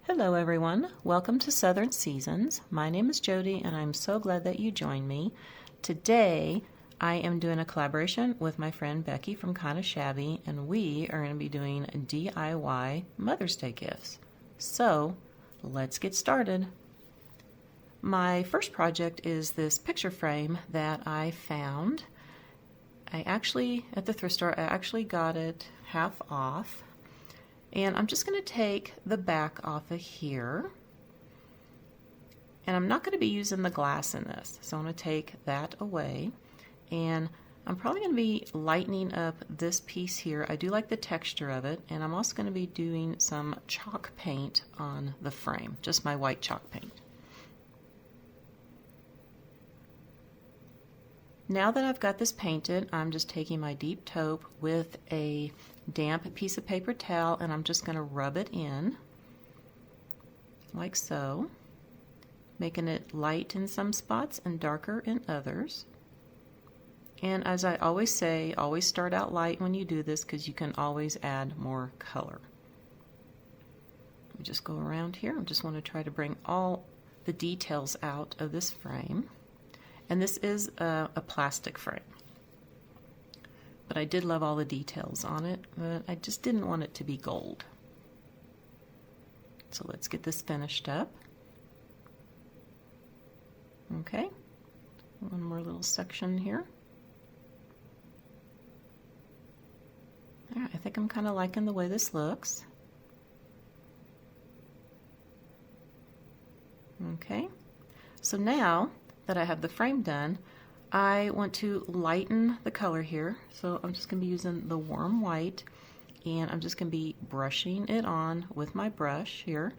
Hello everyone, welcome to Southern Seasons. My name is Jody and I'm so glad that you joined me. Today I am doing a collaboration with my friend Becky from Kinda Shabby, and we are going to be doing DIY Mother's Day gifts. So let's get started. My first project is this picture frame that I found. At the thrift store, I actually got it half off. And I'm just going to take the back off of here. And I'm not going to be using the glass in this, so I'm going to take that away. And I'm probably going to be lightening up this piece here. I do like the texture of it, and I'm also going to be doing some chalk paint on the frame, just my white chalk paint. Now that I've got this painted, I'm just taking my deep taupe with a damp piece of paper towel, and I'm just going to rub it in like so, making it light in some spots and darker in others. And as I always say, always start out light when you do this because you can always add more color. Let me just go around here. I just want to try to bring all the details out of this frame. And this is a plastic frame. But I did love all the details on it, but I just didn't want it to be gold. So let's get this finished up. Okay, one more little section here. All right, I think I'm kind of liking the way this looks. Okay, so now that I have the frame done, I want to lighten the color here. So I'm just going to be using the warm white, and I'm just going to be brushing it on with my brush here.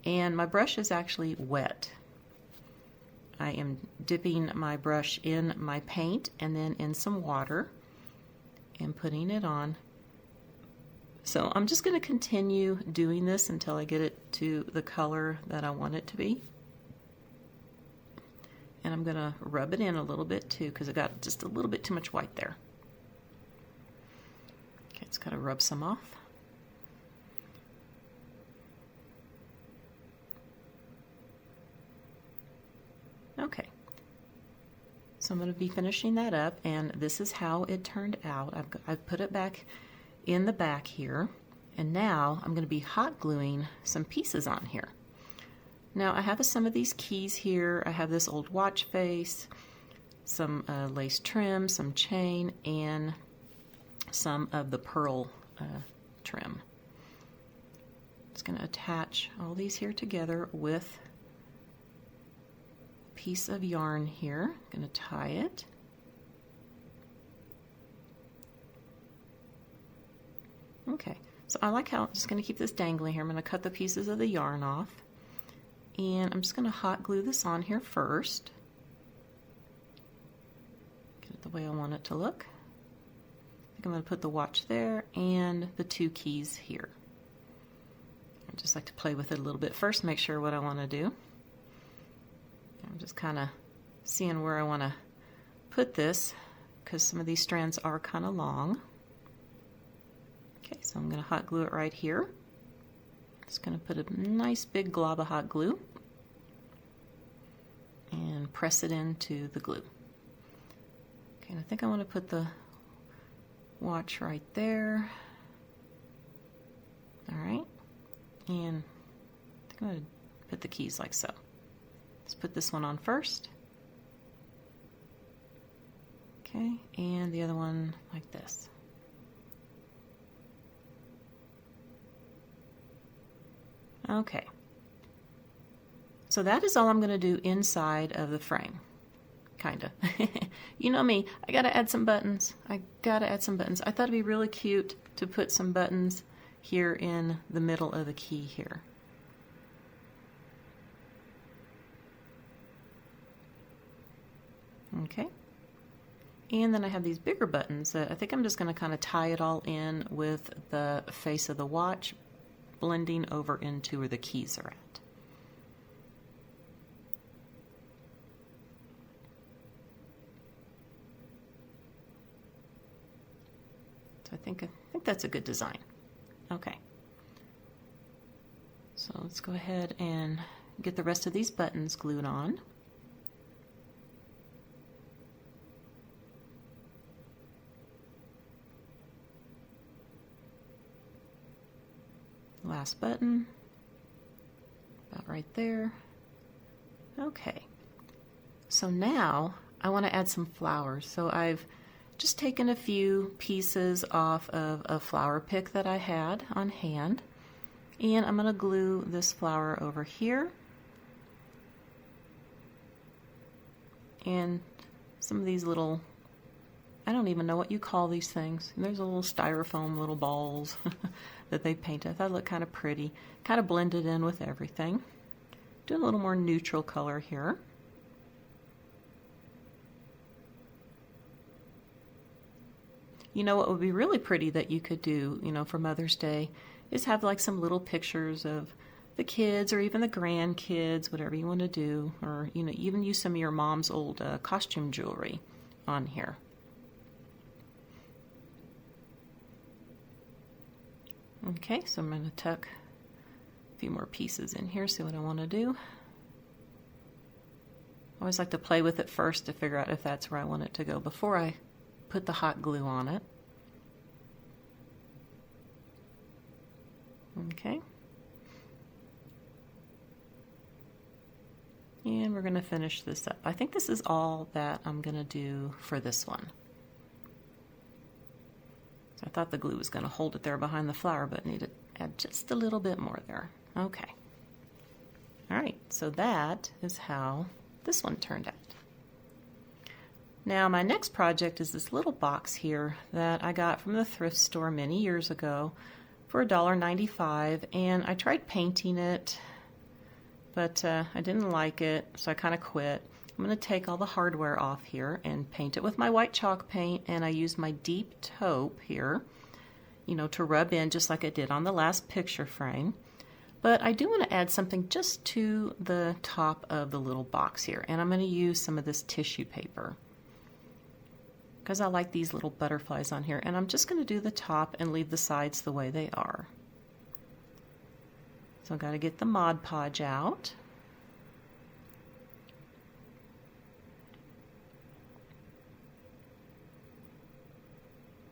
And my brush is actually wet. I am dipping my brush in my paint and then in some water and putting it on. So I'm just going to continue doing this until I get it to the color that I want it to be. And I'm going to rub it in a little bit too because I got just a little bit too much white there. Okay, it's got to rub some off. Okay, so I'm going to be finishing that up, and this is how it turned out. I've put it back in the back here, and now I'm going to be hot gluing some pieces on here. Now I have some of these keys here. I have this old watch face, some lace trim, some chain, and some of the pearl trim. Just going to attach all these here together with a piece of yarn here. I'm going to tie it. Okay, so I like how I'm just going to keep this dangling here. I'm going to cut the pieces of the yarn off. And I'm just going to hot glue this on here first. Get it the way I want it to look. I think I'm going to put the watch there and the two keys here. I just like to play with it a little bit first, make sure what I want to do. I'm just kind of seeing where I want to put this because some of these strands are kind of long. Okay, so I'm going to hot glue it right here. Just going to put a nice big glob of hot glue and press it into the glue. Okay, and I think I want to put the watch right there. All right, and I think I'm going to put the keys like so. Let's put this one on first. Okay, and the other one like this. Okay, so that is all I'm going to do inside of the frame, kind of. You know me, I got to add some buttons. I thought it'd be really cute to put some buttons here in the middle of the key here. Okay, and then I have these bigger buttons that I think I'm just going to kind of tie it all in with the face of the watch, blending over into where the keys are at. So I think that's a good design. Okay. So let's go ahead and get the rest of these buttons glued on. Last button, about right there. Okay, so now I want to add some flowers. So I've just taken a few pieces off of a flower pick that I had on hand, and I'm going to glue this flower over here, and some of these little, I don't even know what you call these things. There's a little styrofoam little balls that they painted. I thought it looked kind of pretty, kind of blended in with everything. Doing a little more neutral color here. You know what would be really pretty that you could do, you know, for Mother's Day is have like some little pictures of the kids or even the grandkids, whatever you want to do, or, you know, even use some of your mom's old costume jewelry on here. Okay, so I'm going to tuck a few more pieces in here, see what I want to do. I always like to play with it first to figure out if that's where I want it to go before I put the hot glue on it. Okay. And we're going to finish this up. I think this is all that I'm going to do for this one. I thought the glue was going to hold it there behind the flower, but need to add just a little bit more there. Okay. All right, so that is how this one turned out. Now my next project is this little box here that I got from the thrift store many years ago for $1.95, and I tried painting it, but I didn't like it, so I kind of quit. I'm going to take all the hardware off here and paint it with my white chalk paint, and I use my deep taupe here, you know, to rub in just like I did on the last picture frame. But I do want to add something just to the top of the little box here, and I'm going to use some of this tissue paper because I like these little butterflies on here, and I'm just going to do the top and leave the sides the way they are. So I've got to get the Mod Podge out.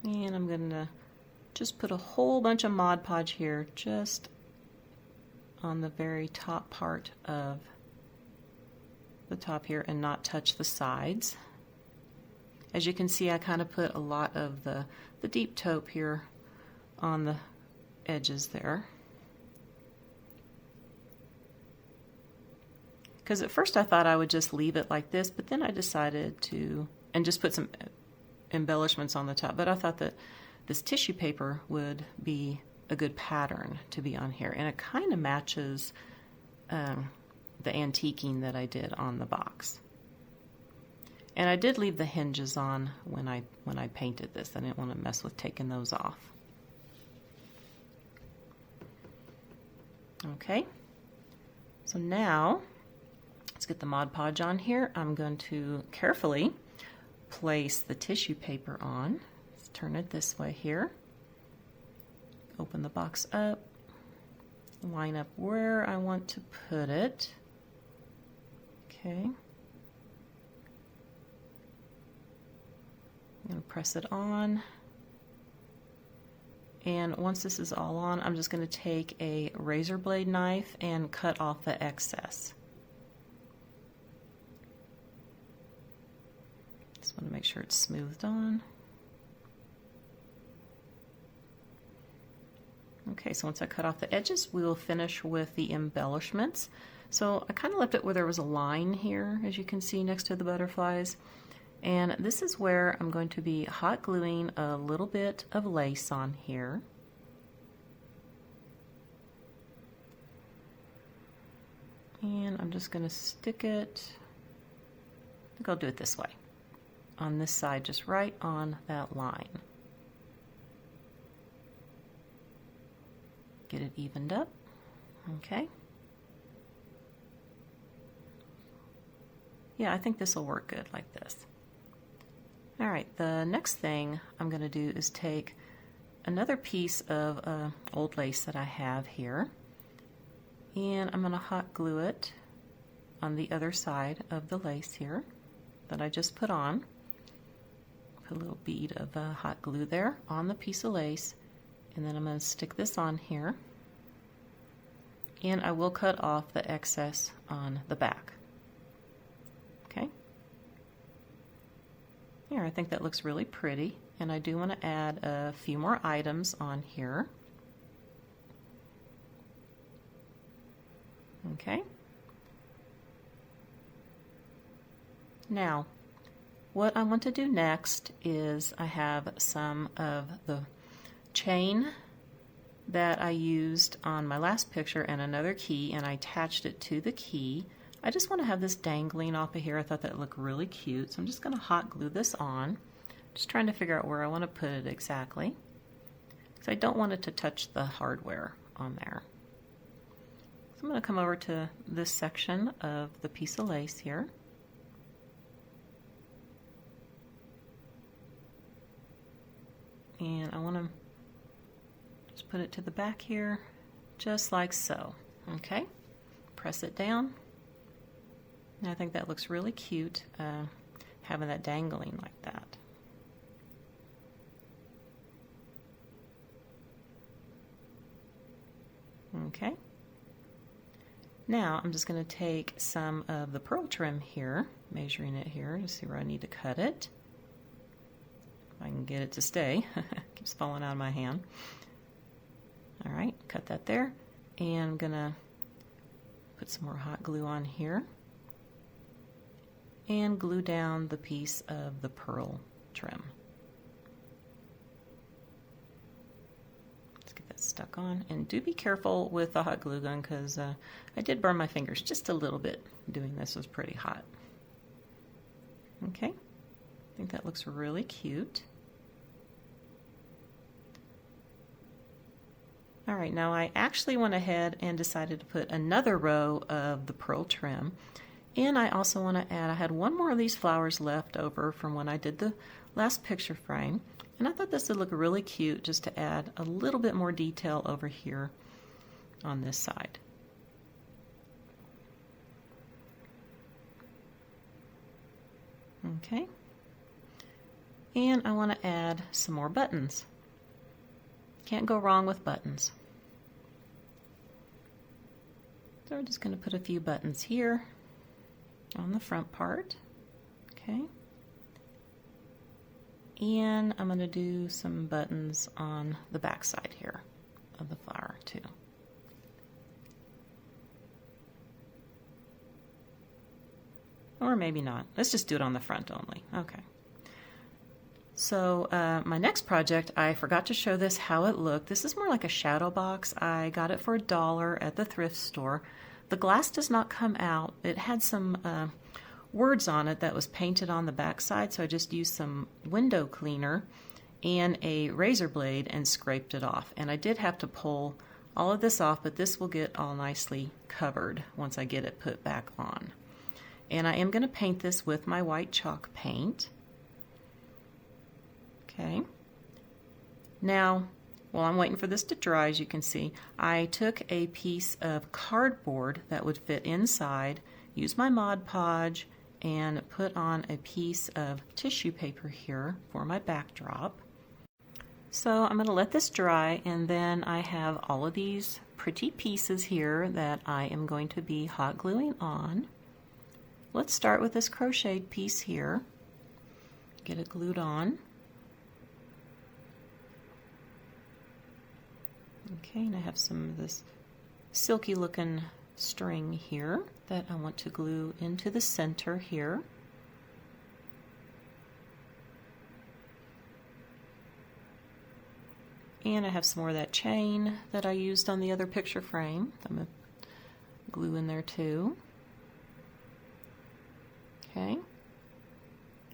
And I'm going to just put a whole bunch of Mod Podge here, just on the very top part of the top here, and not touch the sides. As you can see, I kind of put a lot of the deep taupe here on the edges there. Because at first I thought I would just leave it like this, but then I decided to, and just put some embellishments on the top, but I thought that this tissue paper would be a good pattern to be on here, and it kind of matches the antiquing that I did on the box. And I did leave the hinges on when I painted this. I didn't want to mess with taking those off. Okay, so now let's get the Mod Podge on here. I'm going to carefully place the tissue paper on. Let's turn it this way here. Open the box up. Line up where I want to put it. Okay. I'm going to press it on. And once this is all on, I'm just going to take a razor blade knife and cut off the excess. Just want to make sure it's smoothed on. Okay, so once I cut off the edges, we will finish with the embellishments. So I kind of left it where there was a line here, as you can see next to the butterflies. And this is where I'm going to be hot gluing a little bit of lace on here. And I'm just going to stick it, I think I'll do it this way, on this side, just right on that line. Get it evened up. Okay. Yeah, I think this will work good like this. All right, the next thing I'm going to do is take another piece of old lace that I have here, And I'm going to hot glue it on the other side of the lace here that I just put on. Put a little bead of hot glue there on the piece of lace, and then I'm going to stick this on here, and I will cut off the excess on the back. Okay. Here, I think that looks really pretty, and I do want to add a few more items on here. Okay. Now, what I want to do next is I have some of the chain that I used on my last picture and another key, and I attached it to the key. I just want to have this dangling off of here. I thought that looked really cute, so I'm just going to hot glue this on. Just trying to figure out where I want to put it exactly, because I don't want it to touch the hardware on there. So I'm going to come over to this section of the piece of lace here. And I want to just put it to the back here, just like so. Okay, press it down. And I think that looks really cute, having that dangling like that. Okay. Now I'm just going to take some of the pearl trim here, measuring it here to see where I need to cut it. I can get it to stay. Keeps falling out of my hand. All right, cut that there, and I'm gonna put some more hot glue on here and glue down the piece of the pearl trim. Let's get that stuck on, and do be careful with the hot glue gun, because I did burn my fingers just a little bit doing this. It was pretty hot. Okay, I think that looks really cute. All right, now I actually went ahead and decided to put another row of the pearl trim, and I also want to add, I had one more of these flowers left over from when I did the last picture frame, and I thought this would look really cute just to add a little bit more detail over here on this side. Okay, and I want to add some more buttons. Can't go wrong with buttons. So we're just going to put a few buttons here on the front part. Okay. And I'm going to do some buttons on the back side here of the flower too. Or maybe not. Let's just do it on the front only. Okay. So my next project, I forgot to show this how it looked. This is more like a shadow box. I got it for $1 at the thrift store. The glass does not come out. It had some words on it that was painted on the back side, so I just used some window cleaner and a razor blade and scraped it off. And I did have to pull all of this off, but this will get all nicely covered once I get it put back on. And I am going to paint this with my white chalk paint. Okay, now while I'm waiting for this to dry, as you can see, I took a piece of cardboard that would fit inside, used my Mod Podge, and put on a piece of tissue paper here for my backdrop. So I'm going to let this dry, and then I have all of these pretty pieces here that I am going to be hot gluing on. Let's start with this crocheted piece here. Get it glued on. Okay, and I have some of this silky looking string here that I want to glue into the center here. And I have some more of that chain that I used on the other picture frame. I'm going to glue in there too. Okay,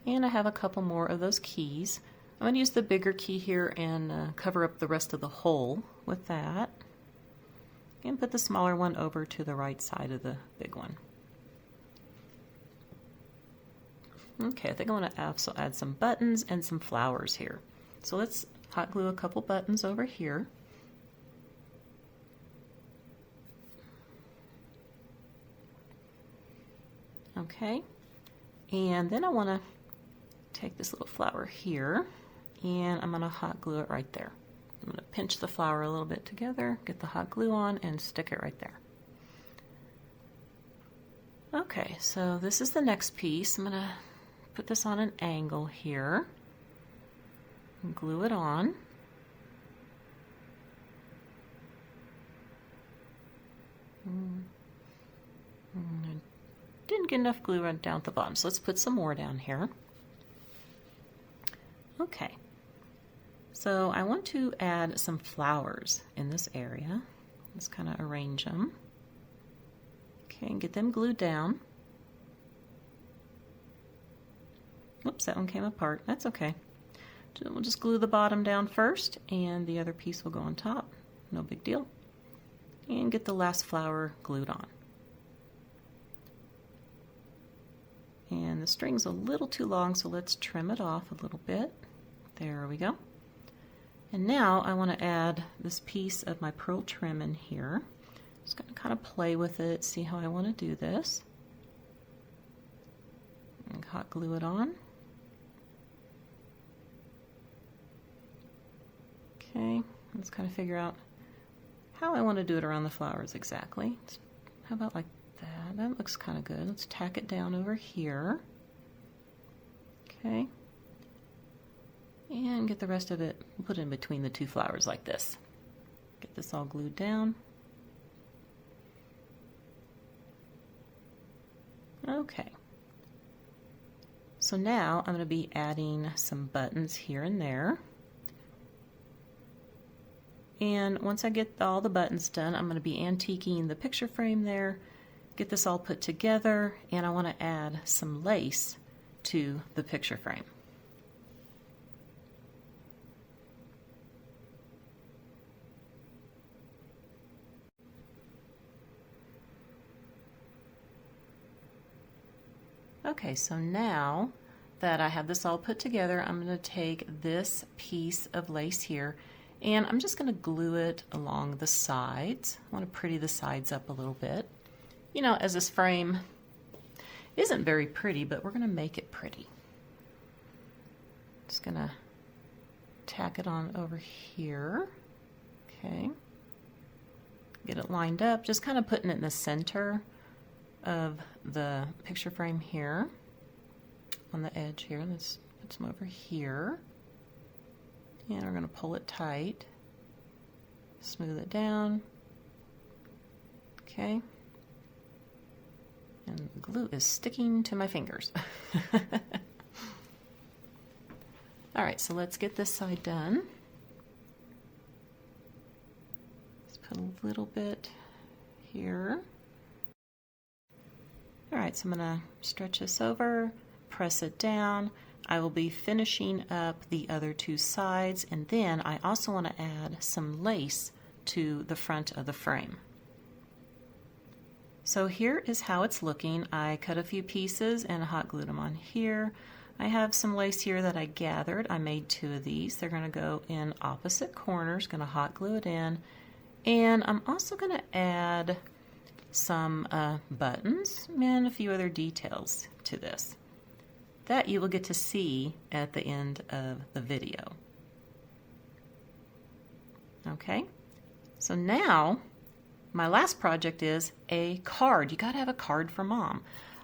and I have a couple more of those keys. I'm going to use the bigger key here and cover up the rest of the hole with that. And put the smaller one over to the right side of the big one. Okay, I think I want to also add some buttons and some flowers here. So let's hot glue a couple buttons over here. Okay, and then I want to take this little flower here and I'm going to hot glue it right there. I'm going to pinch the flower a little bit together, get the hot glue on, and stick it right there. Okay, so this is the next piece. I'm going to put this on an angle here and glue it on. I didn't get enough glue right down at the bottom, so let's put some more down here. Okay, so I want to add some flowers in this area. Let's kind of arrange them. Okay, and get them glued down. Oops, that one came apart. That's okay. We'll just glue the bottom down first, and the other piece will go on top. No big deal. And get the last flower glued on. And the string's a little too long, so let's trim it off a little bit. There we go. And now I want to add this piece of my pearl trim in here. Just going to kind of play with it, see how I want to do this. And hot glue it on. Okay, let's kind of figure out how I want to do it around the flowers exactly. How about like that? That looks kind of good. Let's tack it down over here. Okay. And get the rest of it, put it in between the two flowers like this. Get this all glued down. Okay. So now I'm going to be adding some buttons here and there. And once I get all the buttons done, I'm going to be antiquing the picture frame there, get this all put together, and I want to add some lace to the picture frame. Okay, so now that I have this all put together, I'm going to take this piece of lace here and I'm just going to glue it along the sides. I want to pretty the sides up a little bit. You know, as this frame isn't very pretty, but we're going to make it pretty. Just going to tack it on over here. Okay. Get it lined up, just kind of putting it in the center of the picture frame here on the edge here. Let's put some over here. And we're going to pull it tight, smooth it down. Okay. And the glue is sticking to my fingers. All right, so let's get this side done. Let's put a little bit here. All right, so I'm going to stretch this over, press it down. I will be finishing up the other two sides, and then I also want to add some lace to the front of the frame. So here is how it's looking. I cut a few pieces and hot glued them on here. I have some lace here that I gathered. I made 2 of these. They're going to go in opposite corners, going to hot glue it in. And I'm also going to add some buttons and a few other details to this that you will get to see at the end of the video. Okay, so now my last project is a card. You got to have a card for Mom.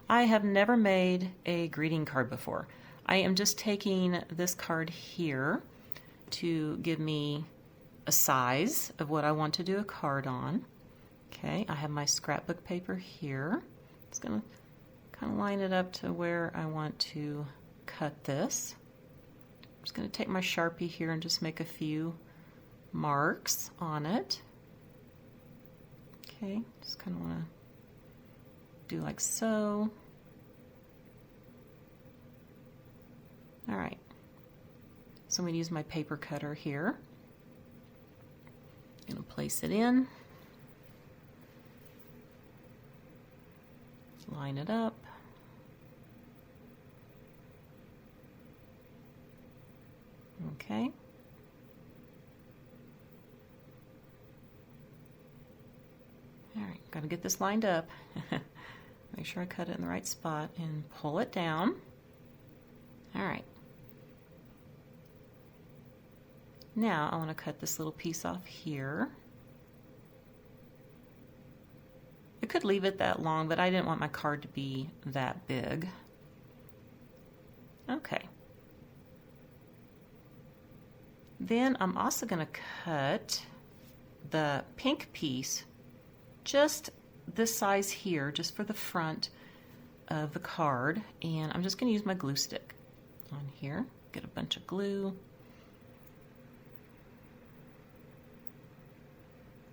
I have never made a greeting card before. I am just taking this card here to give me a size of what I want to do a card on. Okay, I have my scrapbook paper here. It's going to kind of line it up to where I want to cut this. I'm just going to take my Sharpie here and just make a few marks on it. Okay, just kind of want to do like so. All right, so I'm going to use my paper cutter here. I'm going to place it in. Line it up. Okay. All right, got to get this lined up. Make sure I cut it in the right spot and pull it down. All right. Now I want to cut this little piece off here. I could leave it that long, but I didn't want my card to be that big. Okay. Then I'm also going to cut the pink piece just this size here, just for the front of the card. And I'm just going to use my glue stick on here. Get a bunch of glue.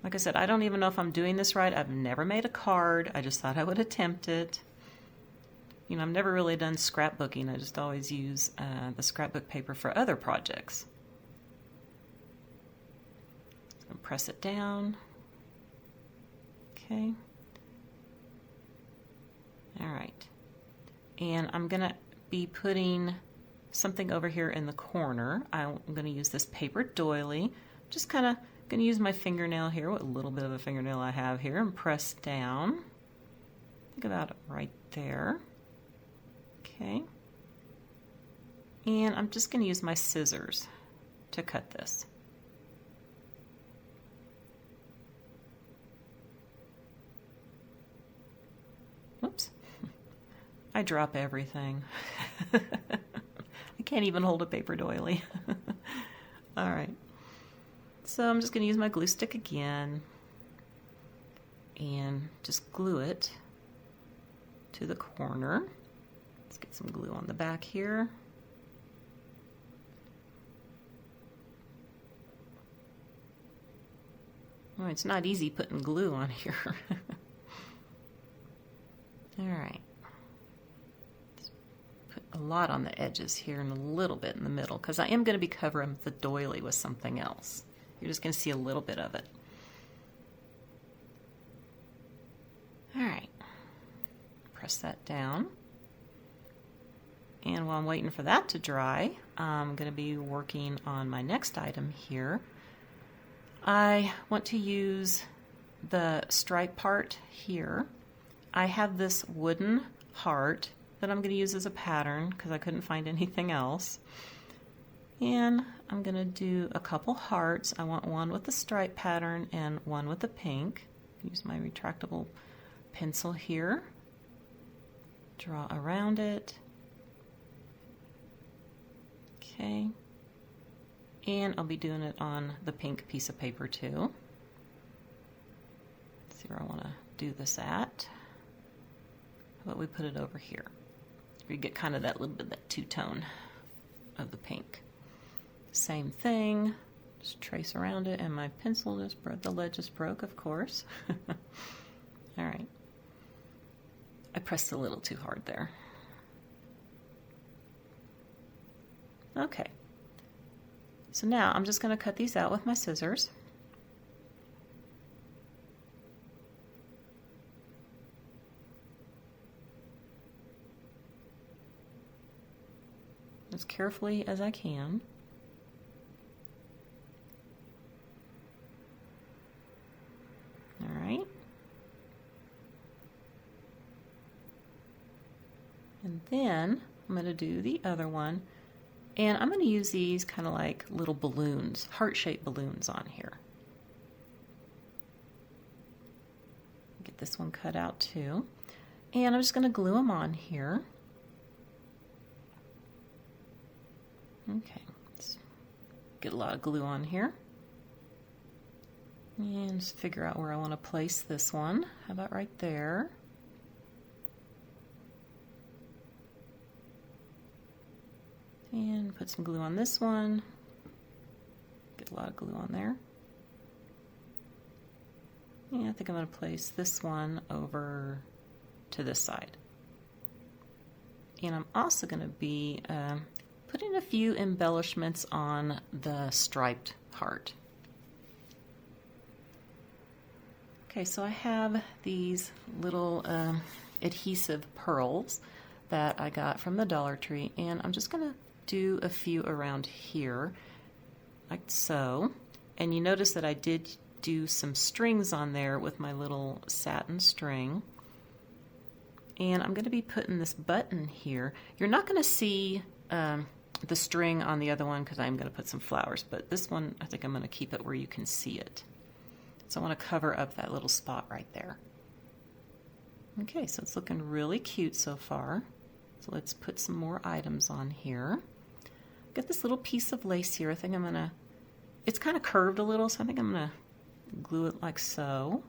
Like I said, I don't even know if I'm doing this right. I've never made a card. I just thought I would attempt it. You know, I've never really done scrapbooking. I just always use the scrapbook paper for other projects. So I'm gonna press it down. Okay. All right. And I'm going to be putting something over here in the corner. I'm going to use this paper doily. Just kind of going to use my fingernail here, what little bit of a fingernail I have here, and press down. Think about it right there. Okay. And I'm just going to use my scissors to cut this. Whoops. I drop everything. I can't even hold a paper doily. All right. So I'm just going to use my glue stick again and just glue it to the corner. Let's get some glue on the back here. Oh, it's not easy putting glue on here. All right. Put a lot on the edges here and a little bit in the middle because I am going to be covering the doily with something else. You're just going to see a little bit of it. All right. Press that down. And while I'm waiting for that to dry, I'm going to be working on my next item here. I want to use the stripe part here. I have this wooden heart that I'm going to use as a pattern because I couldn't find anything else. And I'm going to do a couple hearts. I want one with the stripe pattern and one with the pink. Use my retractable pencil here. Draw around it. Okay. And I'll be doing it on the pink piece of paper too. Let's see where I want to do this at. How about we put it over here? We get kind of that little bit of that two-tone of the pink. Same thing, just trace around it, and my pencil just broke, the lead just broke, of course. All right. I pressed a little too hard there. Okay. So now I'm just going to cut these out with my scissors. As carefully as I can. All right. And then I'm going to do the other one. And I'm going to use these kind of like little balloons, heart-shaped balloons on here. Get this one cut out too. And I'm just going to glue them on here. Okay, let's get a lot of glue on here. And just figure out where I want to place this one. How about right there? And put some glue on this one. Get a lot of glue on there. Yeah, I think I'm going to place this one over to this side. And I'm also going to be putting a few embellishments on the striped heart. Okay, so I have these little adhesive pearls that I got from the Dollar Tree, and I'm just going to do a few around here, like so. And you notice that I did do some strings on there with my little satin string. And I'm going to be putting this button here. You're not going to see the string on the other one because I'm going to put some flowers, but this one I think I'm going to keep it where you can see it. So I want to cover up that little spot right there. Okay, so it's looking really cute so far. So let's put some more items on here. Got this little piece of lace here. I think I'm going to, it's kind of curved a little, so I think I'm going to glue it like so.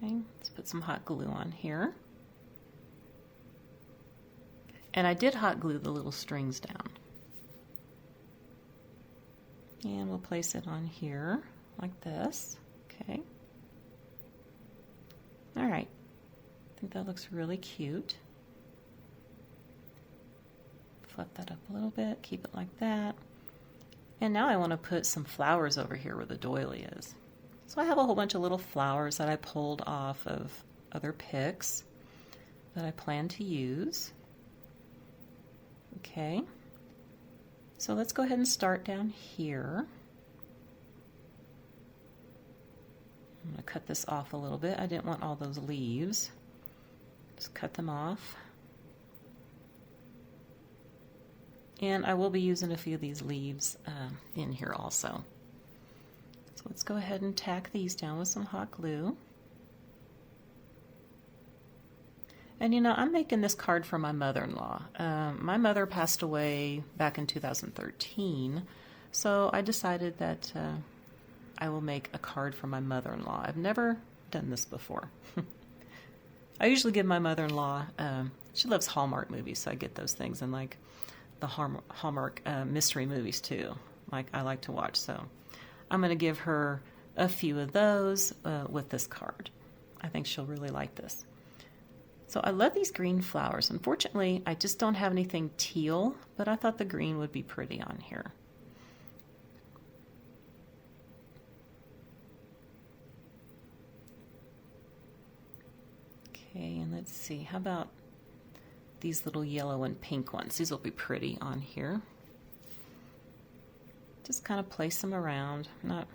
Okay, let's put some hot glue on here. And I did hot glue the little strings down. And we'll place it on here like this. Okay. All right. I think that looks really cute. Fluff that up a little bit, keep it like that. And now I want to put some flowers over here where the doily is. So I have a whole bunch of little flowers that I pulled off of other picks that I plan to use. Okay. So let's go ahead and start down here. I'm going to cut this off a little bit. I didn't want all those leaves. Just cut them off. And I will be using a few of these leaves in here also. So let's go ahead and tack these down with some hot glue. And you know, I'm making this card for my mother-in-law. My mother passed away back in 2013, so I decided that I will make a card for my mother-in-law. I've never done this before. I usually give my mother-in-law, she loves Hallmark movies, so I get those things, and like the Hallmark mystery movies too, like I like to watch. So I'm going to give her a few of those with this card. I think she'll really like this. So I love these green flowers. Unfortunately, I just don't have anything teal, but I thought the green would be pretty on here. Okay, and let's see, how about these little yellow and pink ones? These will be pretty on here. Just kind of place them around, not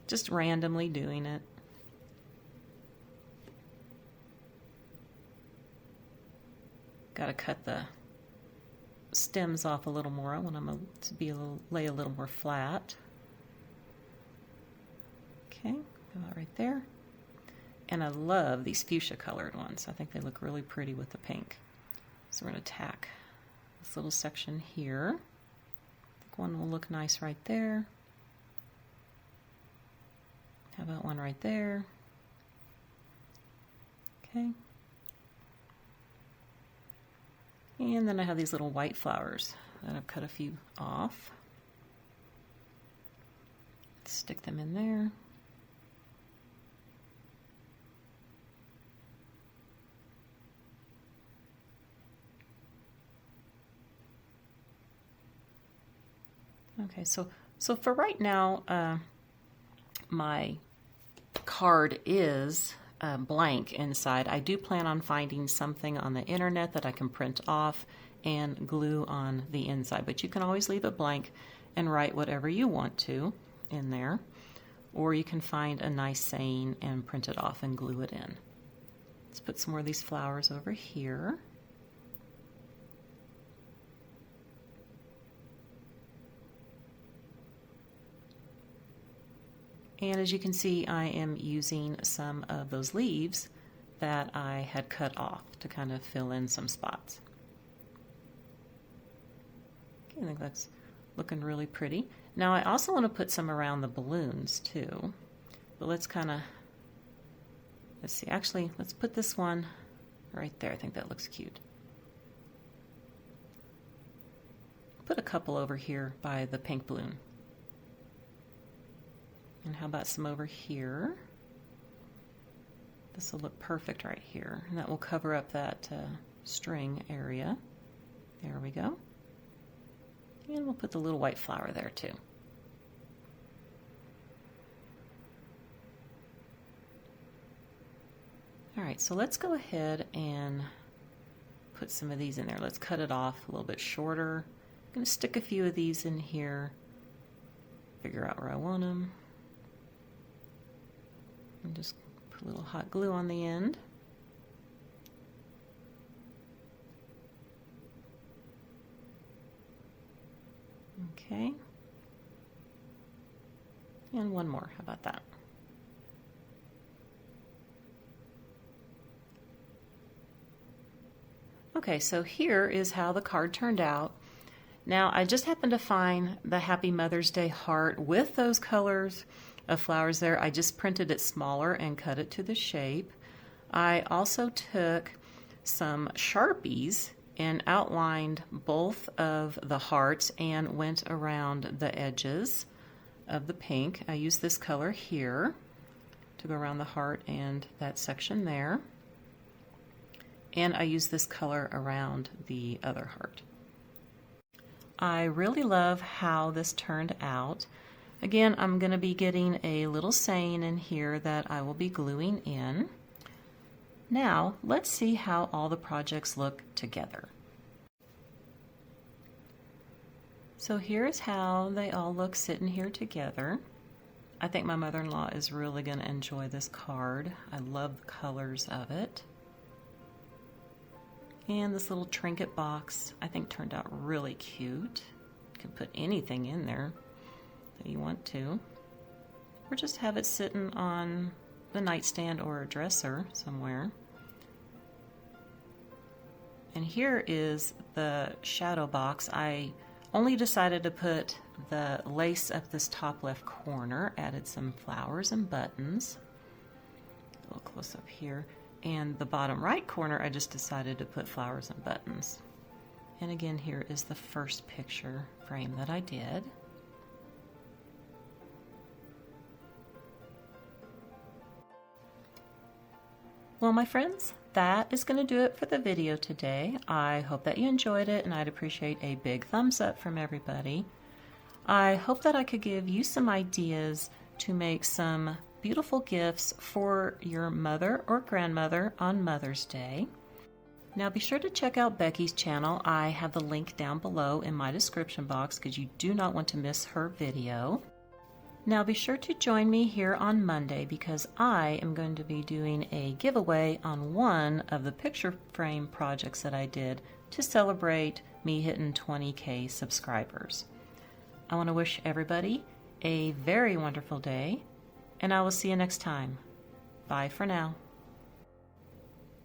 just randomly doing it. Got to cut the stems off a little more. I want them to be lay a little more flat. Okay, about right there. And I love these fuchsia colored ones. I think they look really pretty with the pink. So we're going to tack this little section here. I think one will look nice right there. How about one right there? Okay. And then I have these little white flowers that I've cut a few off. Stick them in there. Okay, so for right now, my card is blank inside. I do plan on finding something on the internet that I can print off and glue on the inside, but you can always leave it blank and write whatever you want to in there, or you can find a nice saying and print it off and glue it in. Let's put some more of these flowers over here. And as you can see, I am using some of those leaves that I had cut off to kind of fill in some spots. Okay, I think that's looking really pretty. Now I also want to put some around the balloons too, but let's see, actually let's put this one right there. I think that looks cute. Put a couple over here by the pink balloon. And how about some over here? This will look perfect right here. And that will cover up that string area. There we go. And we'll put the little white flower there too. All right, so let's go ahead and put some of these in there. Let's cut it off a little bit shorter. I'm going to stick a few of these in here. Figure out where I want them. And just put a little hot glue on the end. Okay. And one more, how about that? Okay, so here is how the card turned out. Now, I just happened to find the Happy Mother's Day heart with those colors of flowers there. I just printed it smaller and cut it to the shape. I also took some Sharpies and outlined both of the hearts and went around the edges of the pink. I used this color here to go around the heart and that section there. And I used this color around the other heart. I really love how this turned out. Again, I'm going to be getting a little saying in here that I will be gluing in. Now, let's see how all the projects look together. So here's how they all look sitting here together. I think my mother-in-law is really going to enjoy this card. I love the colors of it. And this little trinket box I think turned out really cute. You can put anything in there that you want to. Or just have it sitting on the nightstand or a dresser somewhere. And here is the shadow box. I only decided to put the lace up this top left corner, added some flowers and buttons. A little close up here. And the bottom right corner, I just decided to put flowers and buttons. And again, here is the first picture frame that I did. Well, my friends, that is going to do it for the video today. I hope that you enjoyed it, and I'd appreciate a big thumbs up from everybody. I hope that I could give you some ideas to make some beautiful gifts for your mother or grandmother on Mother's Day. Now be sure to check out Becky's channel. I have the link down below in my description box because you do not want to miss her video. Now be sure to join me here on Monday because I am going to be doing a giveaway on one of the picture frame projects that I did to celebrate me hitting 20K subscribers. I want to wish everybody a very wonderful day, and I will see you next time. Bye for now.